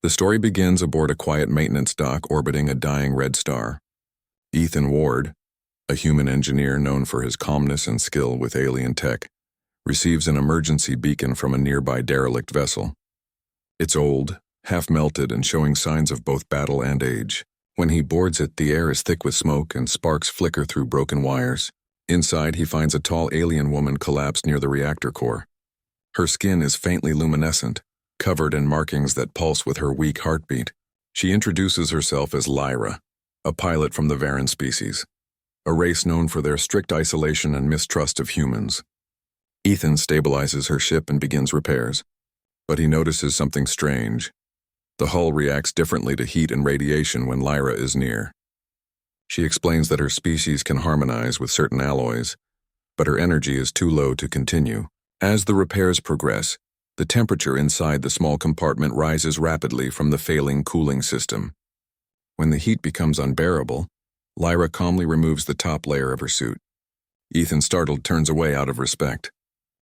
The story begins aboard a quiet maintenance dock orbiting a dying red star. Ethan Ward, a human engineer known for his calmness and skill with alien tech, receives an emergency beacon from a nearby derelict vessel. It's old, half-melted and showing signs of both battle and age. When he boards it, the air is thick with smoke and sparks flicker through broken wires. Inside, he finds a tall alien woman collapsed near the reactor core. Her skin is faintly luminescent, covered in markings that pulse with her weak heartbeat. She introduces herself as Lyra, a pilot from the Varan species, a race known for their strict isolation and mistrust of humans. Ethan stabilizes her ship and begins repairs, but he notices something strange. The hull reacts differently to heat and radiation when Lyra is near. She explains that her species can harmonize with certain alloys, but her energy is too low to continue. As the repairs progress, the temperature inside the small compartment rises rapidly from the failing cooling system. When the heat becomes unbearable, Lyra calmly removes the top layer of her suit. Ethan, startled, turns away out of respect.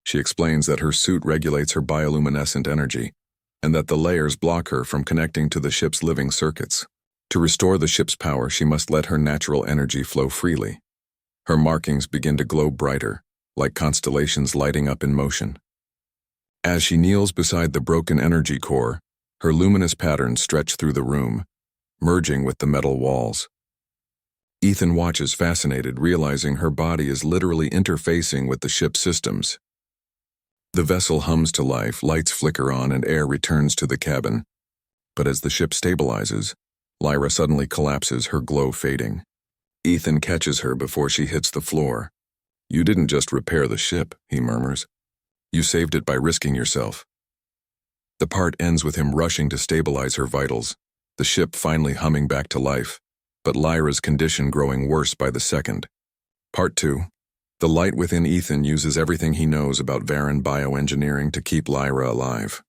She explains that her suit regulates her bioluminescent energy, and that the layers block her from connecting to the ship's living circuits. To restore the ship's power, she must let her natural energy flow freely. Her markings begin to glow brighter, like constellations lighting up in motion. As she kneels beside the broken energy core, her luminous patterns stretch through the room, merging with the metal walls. Ethan watches fascinated, realizing her body is literally interfacing with the ship's systems. The vessel hums to life, lights flicker on, and air returns to the cabin. But as the ship stabilizes, Lyra suddenly collapses, her glow fading. Ethan catches her before she hits the floor. "You didn't just repair the ship," he murmurs. "You saved it by risking yourself." The part ends with him rushing to stabilize her vitals, the ship finally humming back to life, but Lyra's condition growing worse by the second. Part 2. The light within Ethan uses everything he knows about Varan bioengineering to keep Lyra alive.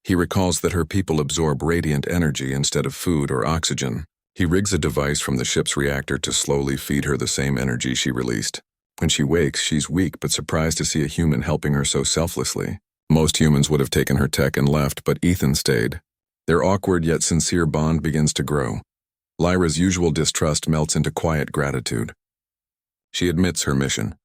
He recalls that her people absorb radiant energy instead of food or oxygen. He rigs a device from the ship's reactor to slowly feed her the same energy she released. When she wakes, she's weak but surprised to see a human helping her so selflessly. Most humans would have taken her tech and left, but Ethan stayed. Their awkward yet sincere bond begins to grow. Lyra's usual distrust melts into quiet gratitude. She admits her mission.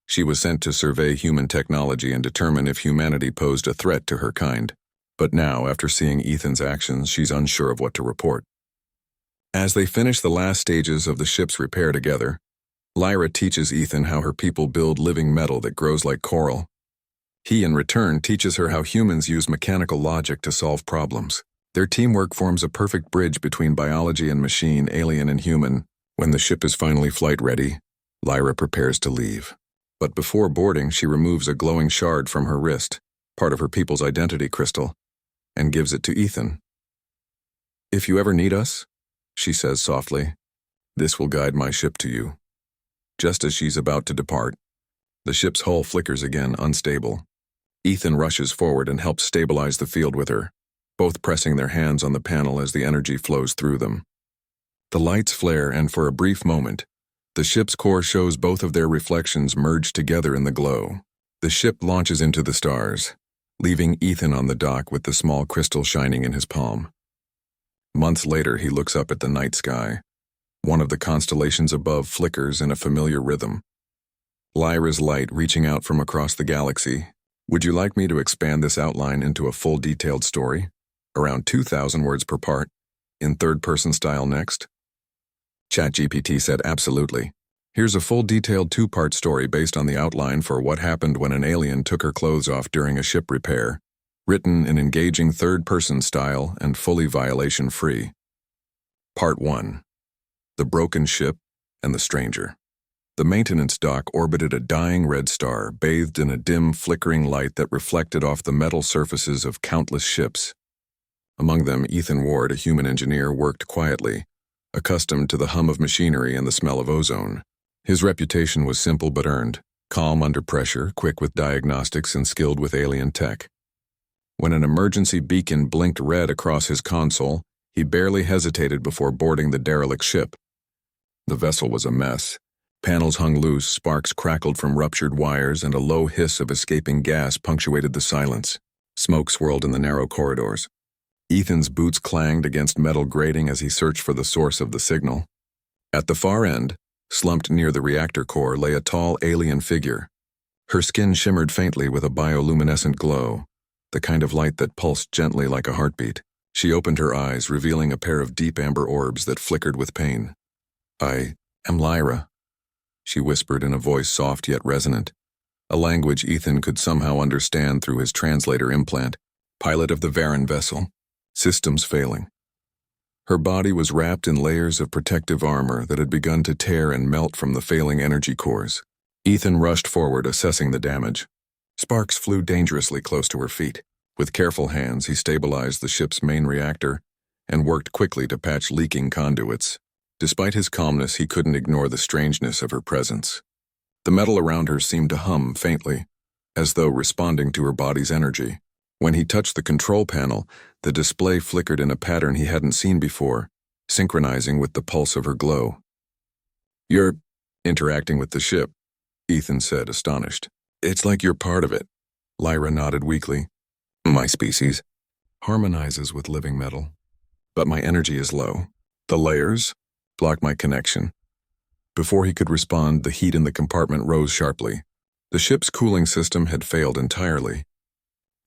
She was sent to survey human technology and determine if humanity posed a threat to her kind. But now, after seeing Ethan's actions, she's unsure of what to report. As they finish the last stages of the ship's repair together, Lyra teaches Ethan how her people build living metal that grows like coral. He, in return, teaches her how humans use mechanical logic to solve problems. Their teamwork forms a perfect bridge between biology and machine, alien and human. When the ship is finally flight-ready, Lyra prepares to leave. But before boarding, she removes a glowing shard from her wrist, part of her people's identity crystal, and gives it to Ethan. "If you ever need us," she says softly, "this will guide my ship to you." Just as she's about to depart, the ship's hull flickers again, unstable. Ethan rushes forward and helps stabilize the field with her, both pressing their hands on the panel as the energy flows through them. The lights flare, and for a brief moment, the ship's core shows both of their reflections merged together in the glow. The ship launches into the stars, leaving Ethan on the dock with the small crystal shining in his palm. Months later, he looks up at the night sky. One of the constellations above flickers in a familiar rhythm. Lyra's light reaching out from across the galaxy. Would you like me to expand this outline into a full detailed story? Around 2,000 words per part, in third-person style next? ChatGPT said absolutely. Here's a full detailed 2-part story based on the outline for what happened when an alien took her clothes off during a ship repair, written in engaging third-person style and fully violation-free. Part 1. The Broken Ship and the Stranger. The maintenance dock orbited a dying red star, bathed in a dim, flickering light that reflected off the metal surfaces of countless ships. Among them, Ethan Ward, a human engineer, worked quietly, accustomed to the hum of machinery and the smell of ozone. His reputation was simple but earned, calm under pressure, quick with diagnostics, and skilled with alien tech. When an emergency beacon blinked red across his console, he barely hesitated before boarding the derelict ship. The vessel was a mess. Panels hung loose, sparks crackled from ruptured wires, and a low hiss of escaping gas punctuated the silence. Smoke swirled in the narrow corridors. Ethan's boots clanged against metal grating as he searched for the source of the signal. At the far end, slumped near the reactor core, lay a tall alien figure. Her skin shimmered faintly with a bioluminescent glow, the kind of light that pulsed gently like a heartbeat. She opened her eyes, revealing a pair of deep amber orbs that flickered with pain. "I am Lyra," she whispered in a voice soft yet resonant, a language Ethan could somehow understand through his translator implant. "Pilot of the Varan vessel. Systems failing." Her body was wrapped in layers of protective armor that had begun to tear and melt from the failing energy cores. Ethan rushed forward, assessing the damage. Sparks flew dangerously close to her feet. With careful hands, he stabilized the ship's main reactor and worked quickly to patch leaking conduits. Despite his calmness, he couldn't ignore the strangeness of her presence. The metal around her seemed to hum faintly, as though responding to her body's energy. When he touched the control panel, the display flickered in a pattern he hadn't seen before, synchronizing with the pulse of her glow. "You're interacting with the ship," Ethan said, astonished. "It's like you're part of it." Lyra nodded weakly. "My species harmonizes with living metal, but my energy is low. The layers block my connection." Before he could respond, the heat in the compartment rose sharply. The ship's cooling system had failed entirely.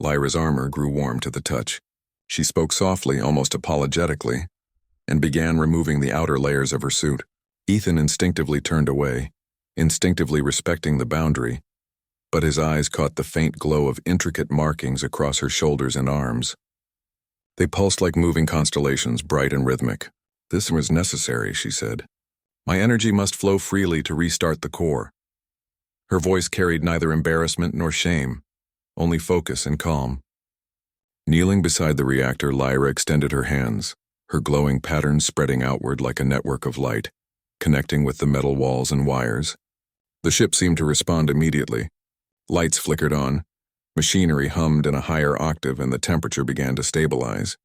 Lyra's armor grew warm to the touch. She spoke softly, almost apologetically, and began removing the outer layers of her suit. Ethan instinctively turned away, instinctively respecting the boundary, but his eyes caught the faint glow of intricate markings across her shoulders and arms. They pulsed like moving constellations, bright and rhythmic. "This was necessary," she said. "My energy must flow freely to restart the core." Her voice carried neither embarrassment nor shame, only focus and calm. Kneeling beside the reactor, Lyra extended her hands, her glowing patterns spreading outward like a network of light, connecting with the metal walls and wires. The ship seemed to respond immediately. Lights flickered on, machinery hummed in a higher octave, and the temperature began to stabilize.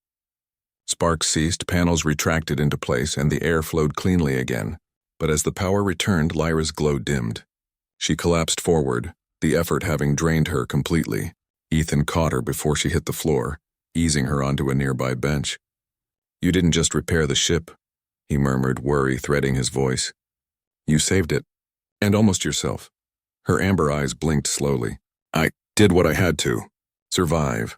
Sparks ceased, panels retracted into place, and the air flowed cleanly again. But as the power returned, Lyra's glow dimmed. She collapsed forward, the effort having drained her completely. Ethan caught her before she hit the floor, easing her onto a nearby bench. "You didn't just repair the ship," he murmured, worry threading his voice. "You saved it, and almost yourself." Her amber eyes blinked slowly. "I did what I had to. Survive."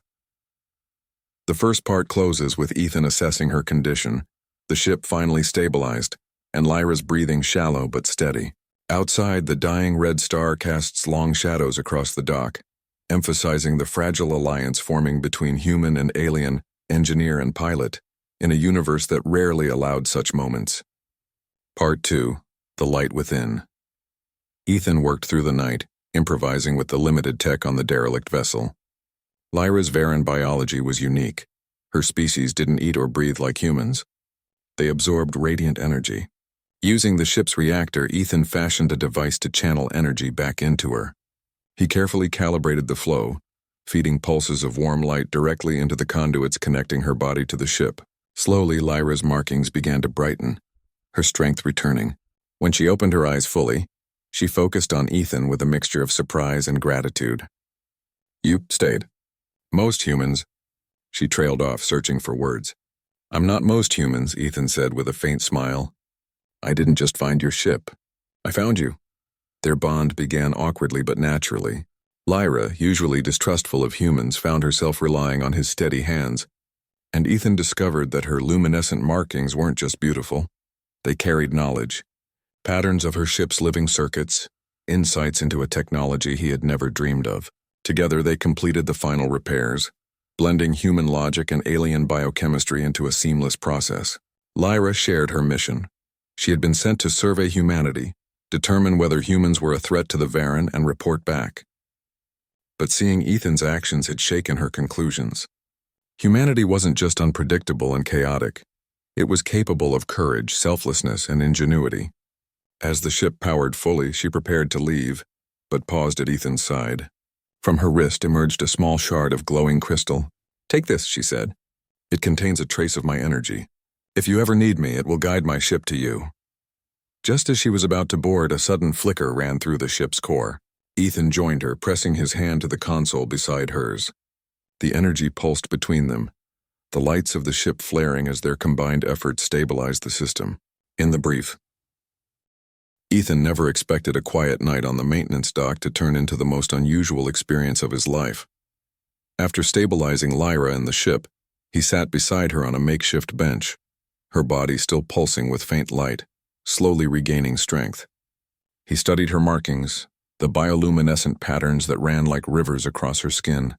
The first part closes with Ethan assessing her condition. The ship finally stabilized, and Lyra's breathing shallow but steady. Outside, the dying red star casts long shadows across the dock, emphasizing the fragile alliance forming between human and alien, engineer and pilot, in a universe that rarely allowed such moments. Part 2. The Light Within. Ethan worked through the night, improvising with the limited tech on the derelict vessel. Lyra's Varan biology was unique. Her species didn't eat or breathe like humans. They absorbed radiant energy. Using the ship's reactor, Ethan fashioned a device to channel energy back into her. He carefully calibrated the flow, feeding pulses of warm light directly into the conduits connecting her body to the ship. Slowly, Lyra's markings began to brighten, her strength returning. When she opened her eyes fully, she focused on Ethan with a mixture of surprise and gratitude. "You stayed. Most humans—" She trailed off, searching for words. "I'm not most humans," Ethan said with a faint smile. "I didn't just find your ship. I found you." Their bond began awkwardly but naturally. Lyra, usually distrustful of humans, found herself relying on his steady hands, and Ethan discovered that her luminescent markings weren't just beautiful. They carried knowledge, patterns of her ship's living circuits, insights into a technology he had never dreamed of. Together they completed the final repairs, blending human logic and alien biochemistry into a seamless process. Lyra shared her mission. She had been sent to survey humanity, determine whether humans were a threat to the Varan, and report back. But seeing Ethan's actions had shaken her conclusions. Humanity wasn't just unpredictable and chaotic. It was capable of courage, selflessness, and ingenuity. As the ship powered fully, she prepared to leave, but paused at Ethan's side. From her wrist emerged a small shard of glowing crystal. "Take this," she said. "It contains a trace of my energy. If you ever need me, it will guide my ship to you." Just as she was about to board, a sudden flicker ran through the ship's core. Ethan joined her, pressing his hand to the console beside hers. The energy pulsed between them, the lights of the ship flaring as their combined efforts stabilized the system. In the brief, Ethan never expected a quiet night on the maintenance dock to turn into the most unusual experience of his life. After stabilizing Lyra and the ship, he sat beside her on a makeshift bench, her body still pulsing with faint light, slowly regaining strength. He studied her markings, the bioluminescent patterns that ran like rivers across her skin.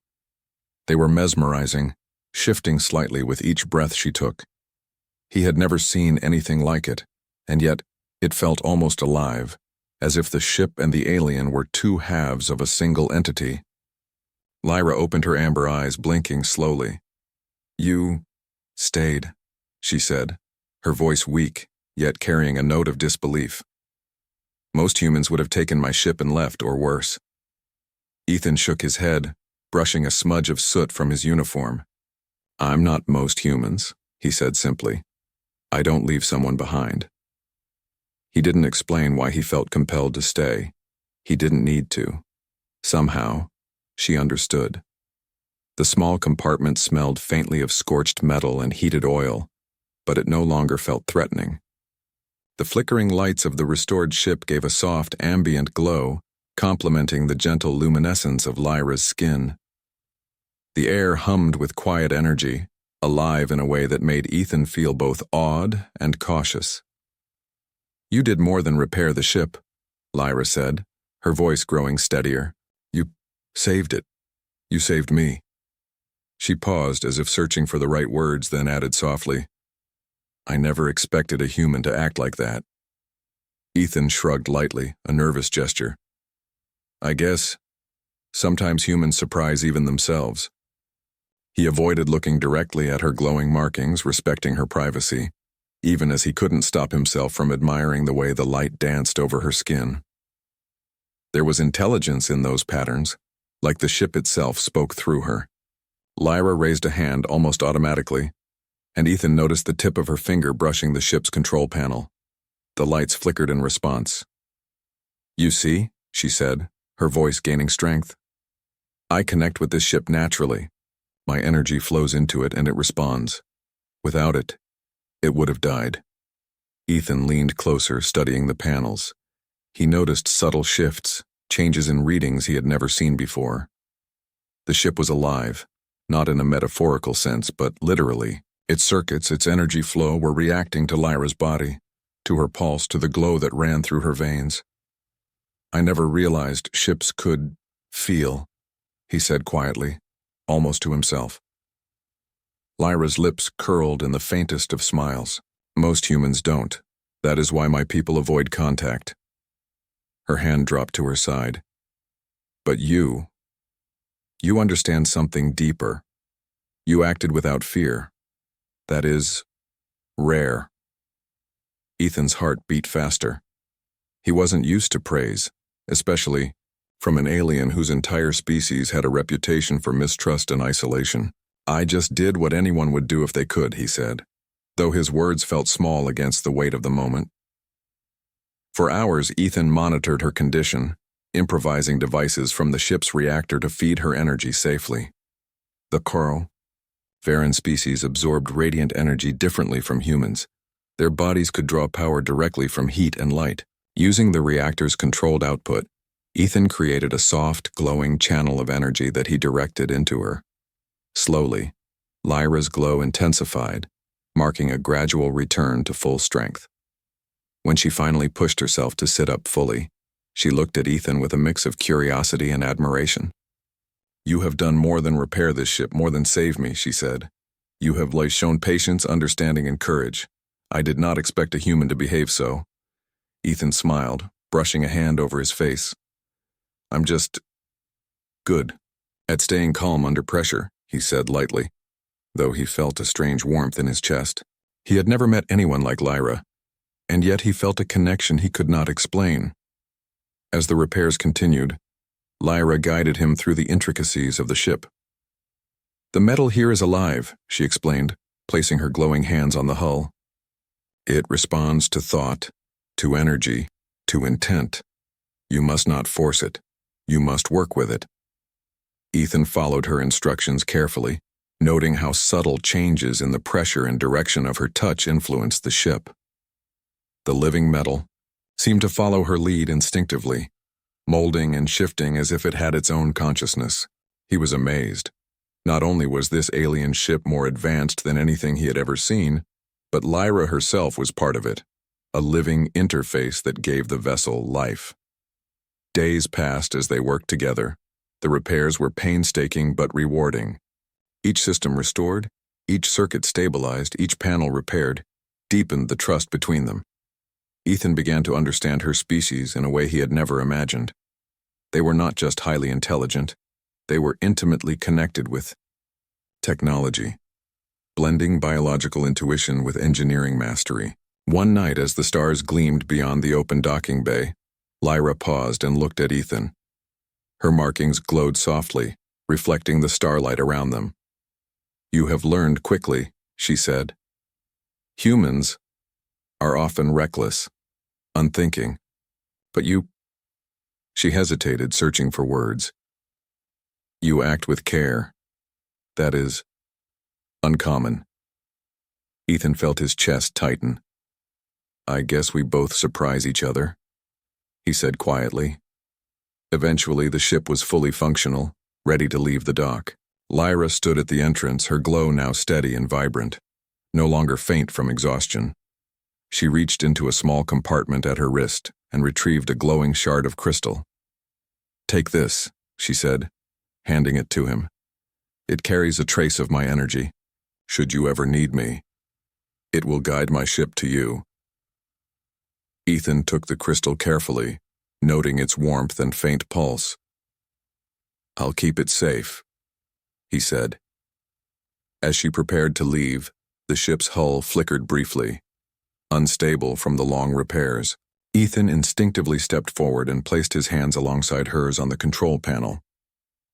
They were mesmerizing, shifting slightly with each breath she took. He had never seen anything like it, and yet it felt almost alive, as if the ship and the alien were two halves of a single entity. Lyra opened her amber eyes, blinking slowly. "You stayed," she said, her voice weak, yet carrying a note of disbelief. "Most humans would have taken my ship and left, or worse." Ethan shook his head, brushing a smudge of soot from his uniform. "I'm not most humans," he said simply. "I don't leave someone behind." He didn't explain why he felt compelled to stay. He didn't need to. Somehow, she understood. The small compartment smelled faintly of scorched metal and heated oil, but it no longer felt threatening. The flickering lights of the restored ship gave a soft, ambient glow, complementing the gentle luminescence of Lyra's skin. The air hummed with quiet energy, alive in a way that made Ethan feel both awed and cautious. "You did more than repair the ship," Lyra said, her voice growing steadier. "You saved it. You saved me." She paused as if searching for the right words, then added softly, "I never expected a human to act like that." Ethan shrugged lightly, a nervous gesture. "I guess sometimes humans surprise even themselves." He avoided looking directly at her glowing markings, respecting her privacy, even as he couldn't stop himself from admiring the way the light danced over her skin. There was intelligence in those patterns, like the ship itself spoke through her. Lyra raised a hand almost automatically, and Ethan noticed the tip of her finger brushing the ship's control panel. The lights flickered in response. "You see," she said, her voice gaining strength. "I connect with this ship naturally. My energy flows into it and it responds. Without it, it would have died." Ethan leaned closer, studying the panels. He noticed subtle shifts, changes in readings he had never seen before. The ship was alive, not in a metaphorical sense, but literally. Its circuits, its energy flow were reacting to Lyra's body, to her pulse, to the glow that ran through her veins. "I never realized ships could feel," he said quietly, almost to himself. Lyra's lips curled in the faintest of smiles. "Most humans don't. That is why my people avoid contact." Her hand dropped to her side. "But you understand something deeper. You acted without fear. That is rare." Ethan's heart beat faster. He wasn't used to praise, especially from an alien whose entire species had a reputation for mistrust and isolation. "I just did what anyone would do if they could," he said, though his words felt small against the weight of the moment. For hours, Ethan monitored her condition, improvising devices from the ship's reactor to feed her energy safely. The coral, Varan species absorbed radiant energy differently from humans. Their bodies could draw power directly from heat and light. Using the reactor's controlled output, Ethan created a soft, glowing channel of energy that he directed into her. Slowly, Lyra's glow intensified, marking a gradual return to full strength. When she finally pushed herself to sit up fully, she looked at Ethan with a mix of curiosity and admiration. "You have done more than repair this ship, more than save me," she said. "You have shown patience, understanding, and courage. I did not expect a human to behave so." Ethan smiled, brushing a hand over his face. "I'm just good at staying calm under pressure," he said lightly, though he felt a strange warmth in his chest. He had never met anyone like Lyra, and yet he felt a connection he could not explain. As the repairs continued, Lyra guided him through the intricacies of the ship. "The metal here is alive," she explained, placing her glowing hands on the hull. "It responds to thought, to energy, to intent. You must not force it. You must work with it." Ethan followed her instructions carefully, noting how subtle changes in the pressure and direction of her touch influenced the ship. The living metal seemed to follow her lead instinctively, molding and shifting as if it had its own consciousness. He was amazed. Not only was this alien ship more advanced than anything he had ever seen, but Lyra herself was part of it, a living interface that gave the vessel life. Days passed as they worked together. The repairs were painstaking but rewarding. Each system restored, each circuit stabilized, each panel repaired, deepened the trust between them. Ethan began to understand her species in a way he had never imagined. They were not just highly intelligent, they were intimately connected with technology, blending biological intuition with engineering mastery. One night, as the stars gleamed beyond the open docking bay, Lyra paused and looked at Ethan. Her markings glowed softly, reflecting the starlight around them. "You have learned quickly," she said. "Humans are often reckless, unthinking, but you—" She hesitated, searching for words. "You act with care. That is uncommon." Ethan felt his chest tighten. "I guess we both surprise each other," he said quietly. Eventually, the ship was fully functional, ready to leave the dock. Lyra stood at the entrance, her glow now steady and vibrant, no longer faint from exhaustion. She reached into a small compartment at her wrist and retrieved a glowing shard of crystal. "Take this," she said, handing it to him. "It carries a trace of my energy. Should you ever need me, it will guide my ship to you." Ethan took the crystal carefully, noting its warmth and faint pulse. "I'll keep it safe," he said. As she prepared to leave, the ship's hull flickered briefly, unstable from the long repairs. Ethan instinctively stepped forward and placed his hands alongside hers on the control panel.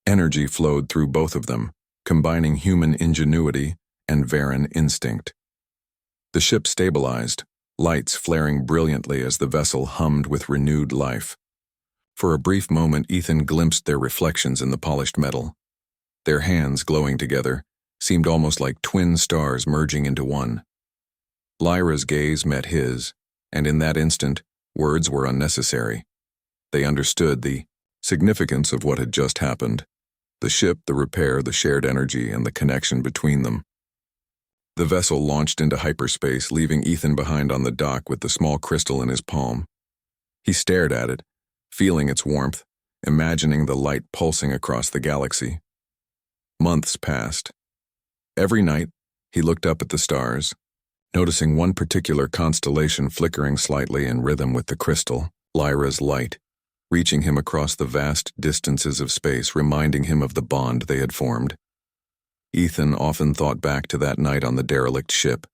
Energy flowed through both of them, combining human ingenuity and Varan instinct. The ship stabilized, lights flaring brilliantly as the vessel hummed with renewed life. For a brief moment, Ethan glimpsed their reflections in the polished metal. Their hands, glowing together, seemed almost like twin stars merging into one. Lyra's gaze met his, and in that instant, words were unnecessary. They understood the significance of what had just happened: the ship, the repair, the shared energy, and the connection between them. The vessel launched into hyperspace, leaving Ethan behind on the dock with the small crystal in his palm. He stared at it, feeling its warmth, imagining the light pulsing across the galaxy. Months passed. Every night, he looked up at the stars, noticing one particular constellation flickering slightly in rhythm with the crystal, Lyra's light, reaching him across the vast distances of space, reminding him of the bond they had formed. Ethan often thought back to that night on the derelict ship,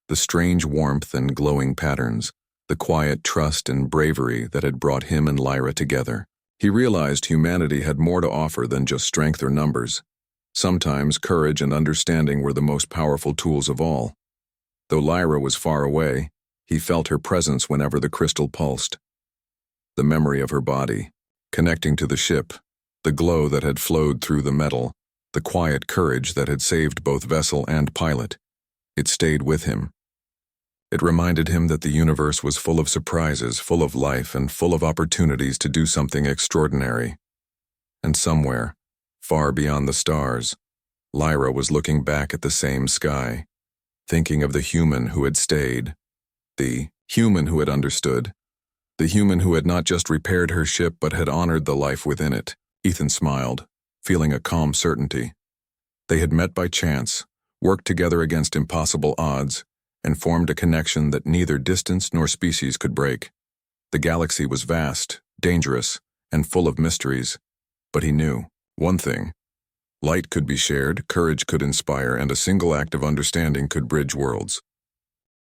the strange warmth and glowing patterns, the quiet trust and bravery that had brought him and Lyra together. He realized humanity had more to offer than just strength or numbers. Sometimes courage and understanding were the most powerful tools of all. Though Lyra was far away, he felt her presence whenever the crystal pulsed. The memory of her body, connecting to the ship, the glow that had flowed through the metal, the quiet courage that had saved both vessel and pilot. It stayed with him. It reminded him that the universe was full of surprises, full of life, and full of opportunities to do something extraordinary. And somewhere, far beyond the stars, Lyra was looking back at the same sky, thinking of the human who had stayed, the human who had understood, the human who had not just repaired her ship but had honored the life within it. Ethan smiled, feeling a calm certainty. They had met by chance, worked together against impossible odds, and formed a connection that neither distance nor species could break. The galaxy was vast, dangerous, and full of mysteries, but he knew one thing: light could be shared, courage could inspire, and a single act of understanding could bridge worlds.